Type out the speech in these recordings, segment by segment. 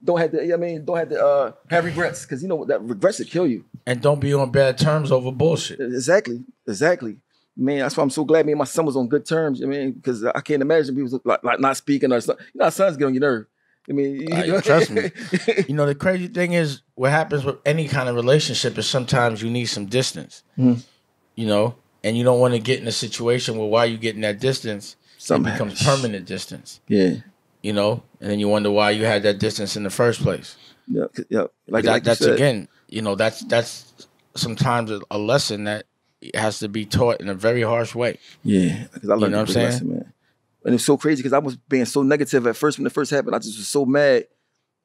don't have to. I mean, don't have to have regrets because you know that regrets would kill you. And don't be on bad terms over bullshit. Exactly. Man, that's why I'm so glad me and my son was on good terms. I mean, because I can't imagine people like not speaking or something. You know, our sons get on your nerve. I mean, trust me. You know, the crazy thing is, what happens with any kind of relationship is sometimes you need some distance. Mm-hmm. You know, and you don't want to get in a situation where while you getting that distance, it becomes permanent distance. Yeah. You know, and then you wonder why you had that distance in the first place. Yeah. Like that's again, you know, that's sometimes a lesson that has to be taught in a very harsh way. Yeah, because I learned a big lesson, man. And it's so crazy because I was being so negative at first when it first happened. I just was so mad.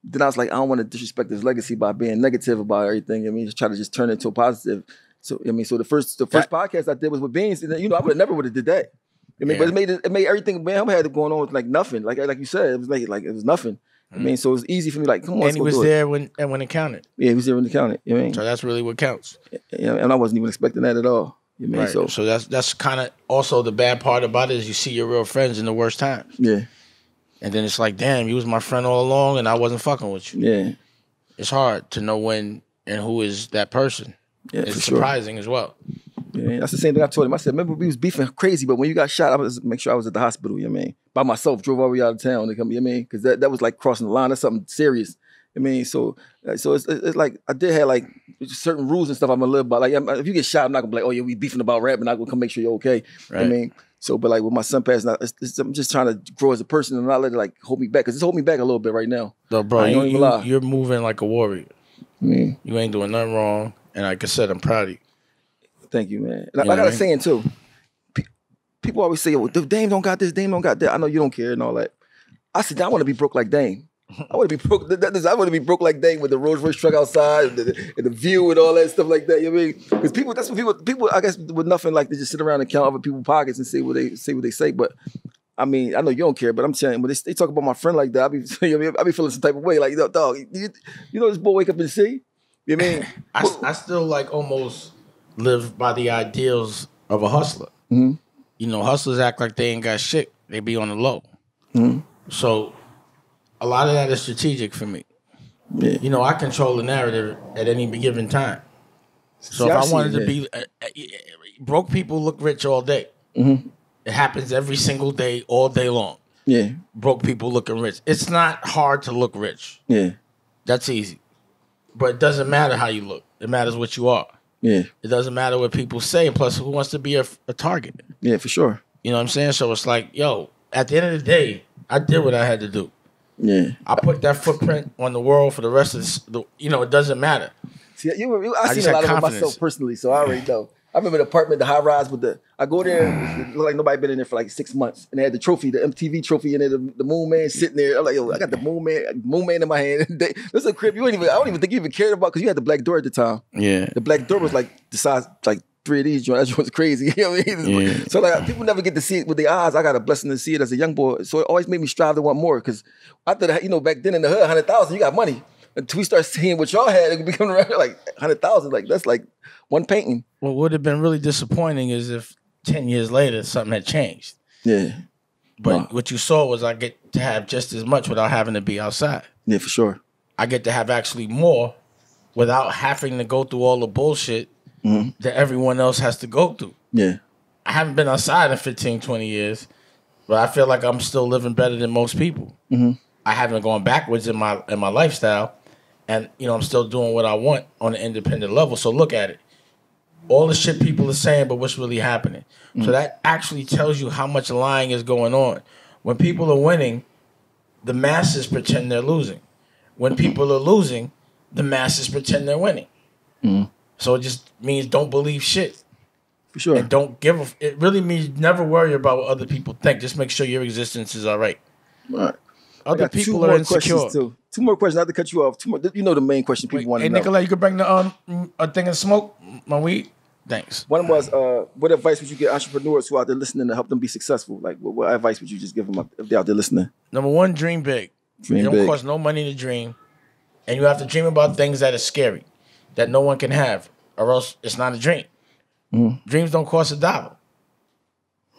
Then I was like, I don't want to disrespect his legacy by being negative about everything. I mean, just try to just turn it into a positive. So I mean, so the first podcast I did was with Beans, and you know, I never would have did that. I mean, but it made everything. Man, I had it going on with like nothing. Like you said, it was like it was nothing. I mean, so it was easy for me. Like, come on, and he was there when it counted. Yeah, he was there when it counted. You know what I mean? So that's really what counts. Yeah, and I wasn't even expecting that at all. You know what I mean? So that's kind of also the bad part about it is you see your real friends in the worst times. Yeah. And then it's like, damn, you was my friend all along, and I wasn't fucking with you. Yeah. It's hard to know when and who is that person. Yeah, it's surprising as well. Yeah, that's the same thing I told him. I said, remember we was beefing crazy, but when you got shot, I was make sure I was at the hospital, you know what I mean? By myself, drove all the way out of town to come, you know what I mean? Because that was like crossing the line. That's something serious. I mean, so it's like I did have like certain rules and stuff I'm gonna live by. Like if you get shot, I'm not gonna be like, oh yeah, we beefing about rap, and I'm gonna come make sure you're okay. Right. I mean, so but like with my son passing out, I'm just trying to grow as a person and not let it like hold me back because it's holding me back a little bit right now. No, bro, you're moving like a warrior. I mean, you ain't doing nothing wrong, and like I said, I'm proud of you. Thank you, man. And I got a saying too. People always say, "Oh, Dame don't got this, Dame don't got that." I know you don't care and all that. I said, I want to be broke like Dame. I want to be broke. I want to be broke like Dame with the Rolls Royce truck outside and the view and all that stuff like that. You know what I mean? Because that's what people. I guess with nothing like they just sit around and count other people's pockets and say what they say. But I mean, I know you don't care, but I'm telling you, when they talk about my friend like that, I be feeling some type of way. Like, dog, you know this boy wake up and see. You know what I mean? I still like almost live by the ideals of a hustler. Mm-hmm. You know, hustlers act like they ain't got shit. They be on the low. Mm-hmm. So a lot of that is strategic for me. Yeah. You know, I control the narrative at any given time. So if I wanted to be broke people look rich all day. Mm-hmm. It happens every single day, all day long. Yeah. Broke people looking rich. It's not hard to look rich. Yeah. That's easy. But it doesn't matter how you look. It matters what you are. Yeah. It doesn't matter what people say. And plus, who wants to be a target? Yeah, for sure. You know what I'm saying? So it's like, yo, at the end of the day, I did what I had to do. Yeah. I put that footprint on the world for the rest of it doesn't matter. See, I seen a lot of it myself personally, so I already know. I remember the apartment, the high rise with I go there, it looked like nobody been in there for like 6 months. And they had the trophy, the MTV trophy in there, the Moon Man sitting there. I'm like, yo, I got the Moon Man in my hand. This is a crib I don't even think you even cared about because you had the black door at the time. Yeah. The black door was like the size, like 3 of these joints. That was crazy. You know what I mean? Yeah. So like people never get to see it with their eyes. I got a blessing to see it as a young boy. So it always made me strive to want more because I thought, back then in the hood, 100,000, you got money. Until we start seeing what y'all had, it could become around like 100,000. Like that's like one painting. What would have been really disappointing is if 10 years later something had changed. Yeah. But what you saw was I get to have just as much without having to be outside. Yeah, for sure. I get to have actually more without having to go through all the bullshit that everyone else has to go through. Yeah. I haven't been outside in 15, 20 years, but I feel like I'm still living better than most people. Mm-hmm. I haven't gone backwards in my lifestyle. And, I'm still doing what I want on an independent level. So look at it. All the shit people are saying, but what's really happening. So that actually tells you how much lying is going on. When people are winning, the masses pretend they're losing. When people are losing, the masses pretend they're winning. So it just means don't believe shit. For sure. And don't give it really means never worry about what other people think. Just make sure your existence is all right. Right. Other people are insecure. Too. 2 more questions. Not to cut you off. 2 more. You know the main question people want to know. Hey, Nicolai, you could bring the a thing of smoke, my weed. Thanks. One was, what advice would you give entrepreneurs who are out there listening to help them be successful? Like, what advice would you just give them if they're out there listening? Number one, dream big. It don't cost no money to dream, and you have to dream about things that are scary, that no one can have, or else it's not a dream. Dreams don't cost $1,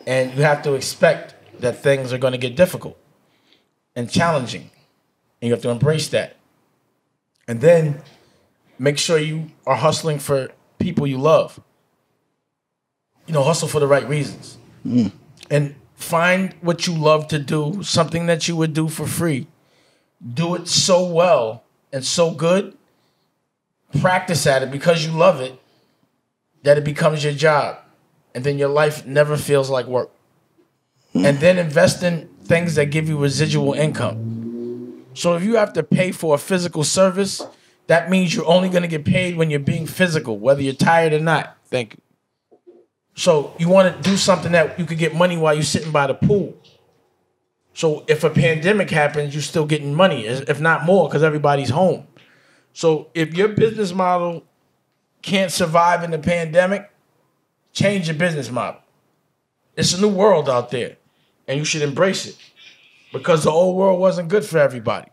and you have to expect that things are going to get difficult and challenging. And you have to embrace that. And then make sure you are hustling for people you love. Hustle for the right reasons. And find what you love to do, something that you would do for free. Do it so well and so good. Practice at it because you love it, that it becomes your job. And then your life never feels like work. And then invest in things that give you residual income. So if you have to pay for a physical service, that means you're only going to get paid when you're being physical, whether you're tired or not. Thank you. So you want to do something that you could get money while you're sitting by the pool. So if a pandemic happens, you're still getting money, if not more, because everybody's home. So if your business model can't survive in the pandemic, change your business model. It's a new world out there, and you should embrace it because the old world wasn't good for everybody.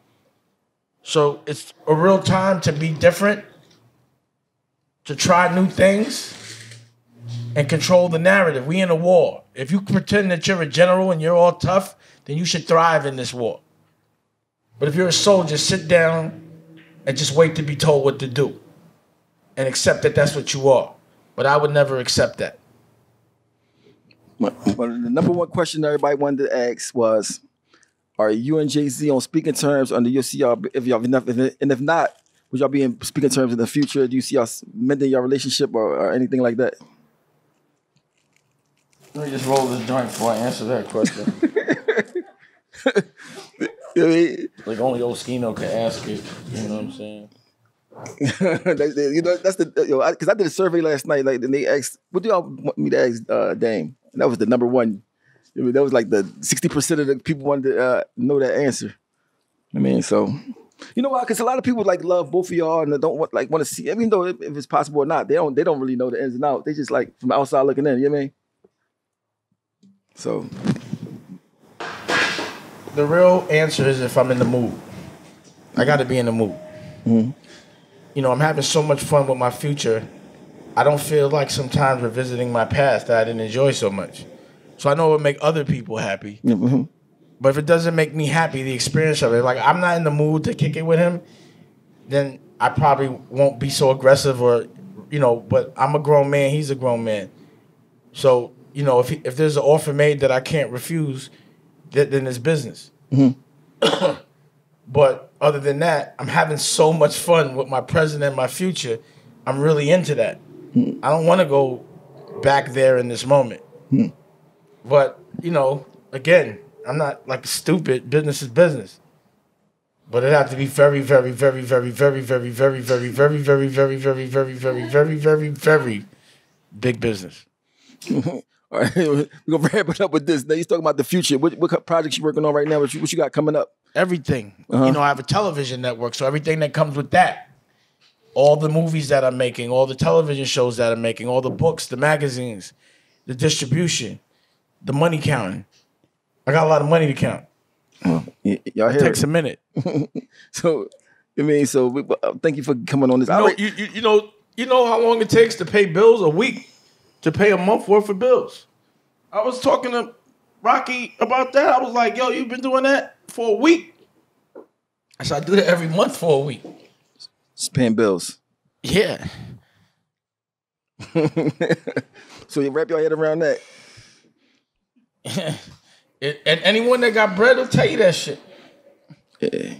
So it's a real time to be different, to try new things, and control the narrative. We in a war. If you pretend that you're a general and you're all tough, then you should thrive in this war. But if you're a soldier, sit down and just wait to be told what to do and accept that that's what you are. But I would never accept that. Well, the number one question everybody wanted to ask was, are you and Jay-Z on speaking terms under your CR? If not, would y'all be in speaking terms in the future? Do you see us mending your relationship or anything like that? Let me just roll this joint before I answer that question. Like only old Skino can ask it. You know what I'm saying? That's because I did a survey last night. Like, and they asked, "What do y'all want me to ask Dame?" And that was the number one. That was like the 60% of the people wanted to know that answer. I mean, so you know why? Because a lot of people like love both of y'all and they don't want to see. I mean, though if it's possible or not, they don't really know the ins and outs. They just like from the outside looking in. You know what I mean? So the real answer is if I'm in the mood. I got to be in the mood. Mm-hmm. I'm having so much fun with my future. I don't feel like sometimes revisiting my past that I didn't enjoy so much. So I know it would make other people happy. Mm-hmm. But if it doesn't make me happy, the experience of it, like I'm not in the mood to kick it with him, then I probably won't be so aggressive or, but I'm a grown man, he's a grown man. So, if there's an offer made that I can't refuse, then it's business. Mm-hmm. But other than that, I'm having so much fun with my present and my future. I'm really into that. Mm-hmm. I don't want to go back there in this moment. Mm-hmm. But, again, I'm not like stupid. Business is business. But it has to be very, very, very, very, very, very, very, very, very, very, very, very, very, very, very, very, very big business. All right, we're gonna wrap it up with this. Now you're talking about the future. What projects you working on right now? What you got coming up? Everything. Uh-huh. I have a television network, so everything that comes with that. All the movies that I'm making, all the television shows that I'm making, all the books, the magazines, the distribution, the money counting. I got a lot of money to count. Y'all it takes a minute. So, thank you for coming on this. You know how long it takes to pay bills? A week. To pay a month worth of bills. I was talking to Rocky about that. I was like, yo, you've been doing that for a week? I said, I do that every month for a week. Just paying bills. Yeah. So you wrap your head around that. And anyone that got bread will tell you that shit. Yeah.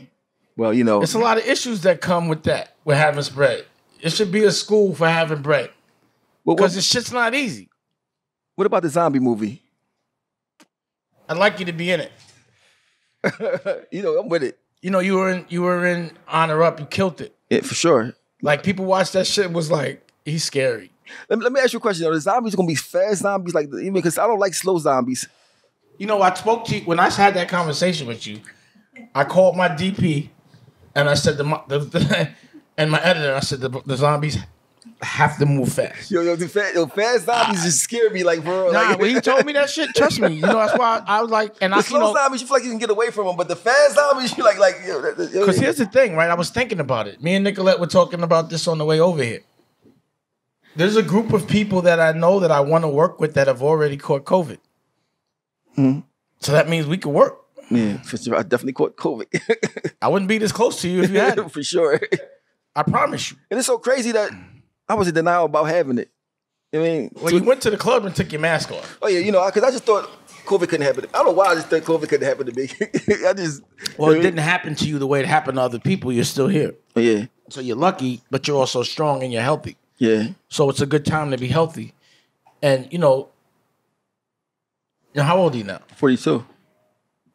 Well, it's a lot of issues that come with that, with having bread. It should be a school for having bread. Because this shit's not easy. What about the zombie movie? I'd like you to be in it. I'm with it. You were in Honor Up. You killed it. Yeah, for sure. Like people watched that shit and was like, he's scary. Let me ask you a question. Are the zombies gonna be fast zombies? Because I don't like slow zombies. I spoke to you when I had that conversation with you. I called my DP and I said and my editor. I said the zombies have to move fast. Fast zombies just scare me, like, bro. Nah, when he told me that shit, trust me. That's why I was like, and the slow zombies, you feel like you can get away from them, but the fast zombies, you like, because here's the thing, right? I was thinking about it. Me and Nicolette were talking about this on the way over here. There's a group of people that I know that I want to work with that have already caught COVID. Mm-hmm. So that means we could work. Yeah, for sure. I definitely caught COVID. I wouldn't be this close to you if you had it. For sure. I promise you. And it's so crazy that I was in denial about having it. I mean, well, you went to the club and took your mask off. Oh yeah, because I just thought COVID couldn't happen. I don't know why I just thought COVID couldn't happen to me. It didn't happen to you the way it happened to other people. You're still here. Yeah. So you're lucky, but you're also strong and you're healthy. Yeah. So it's a good time to be healthy. And how old are you now? 42.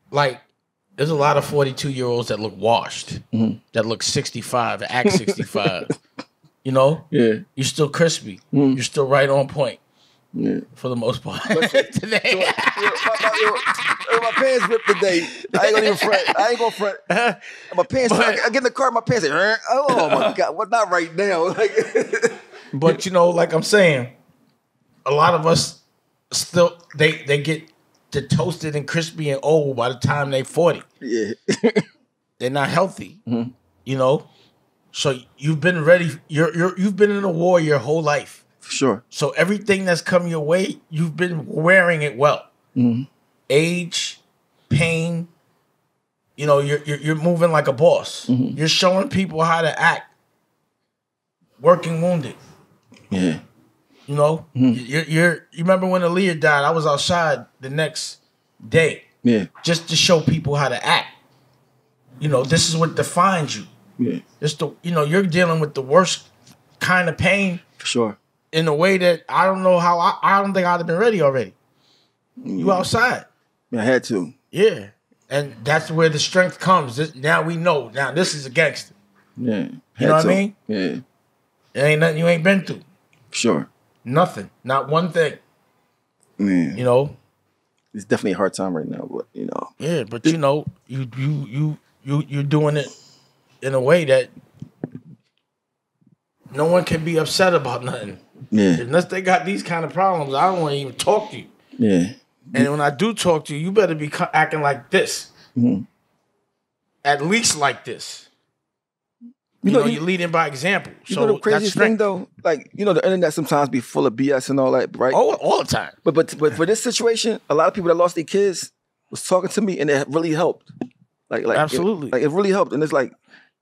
Like, there's a lot of 42-year-olds that look washed, that look 65, that act 65. Yeah. You're still crispy. You're still right on point. Yeah. For the most part. Today. My pants ripped today. I ain't gonna even front. I ain't gonna front. My pants. I get in the car. My pants. Oh my God! What? Not right now. But like I'm saying, a lot of us still they get toasted and crispy and old by the time they 40. Yeah. They're not healthy. So you've been ready. You've been in a war your whole life. For sure. So everything that's come your way, you've been wearing it well. Age, pain, you're moving like a boss. You're showing people how to act. Working wounded. Yeah. You remember when Aaliyah died? I was outside the next day. Yeah. Just to show people how to act. This is what defines you. Yeah. You're dealing with the worst kind of pain. For sure. In a way that I don't know how I don't think I'd have been ready already. You outside. Yeah, I had to. Yeah. And that's where the strength comes. Now we know. Now this is a gangster. Yeah. You know what I mean? Yeah. There ain't nothing you ain't been through. Sure. Nothing. Not one thing. Man. It's definitely a hard time right now, but Yeah, but you're doing it in a way that no one can be upset about nothing. Yeah. Unless they got these kind of problems, I don't want to even talk to you. Yeah. And when I do talk to you, you better be acting like this. At least like this. You're leading by example. So the craziest thing though, like the internet sometimes be full of BS and all that, right? All the time. But for this situation, a lot of people that lost their kids was talking to me, and it really helped. Like absolutely, it really helped, and it's like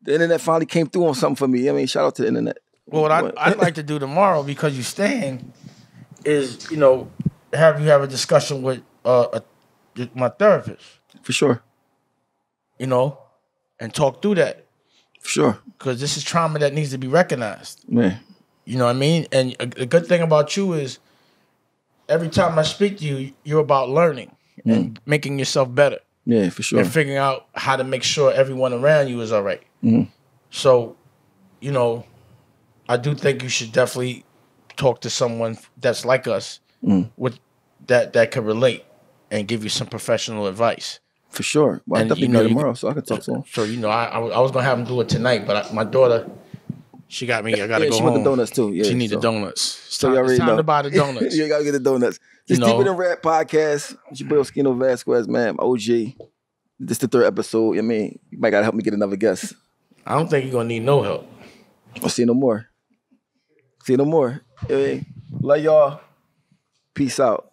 the internet finally came through on something for me. I mean, shout out to the internet. Well, what I'd like to do tomorrow, because you're staying, is have you have a discussion with my therapist. For sure. And talk through that. For sure. Because this is trauma that needs to be recognized. Yeah. You know what I mean? And a good thing about you is every time I speak to you, you're about learning and making yourself better. Yeah, for sure. And figuring out how to make sure everyone around you is all right. So, I do think you should definitely talk to someone that's like us with that can relate and give you some professional advice. For sure. Well, I'll definitely be tomorrow, so I can talk to him. So, I was going to have him do it tonight, but my daughter, she got me. I got to go home. She want the donuts, too. Yeah, she need the donuts. So you already know. It's time to buy the donuts. You got to get the donuts. This Deeper Than Rap podcast. It's your boy, Oskino Vasquez, man. OG. This is the 3rd episode. I mean, you might got to help me get another guest. I don't think you're going to need no help. I'll see you no more. See you no more. Love y'all. Peace out.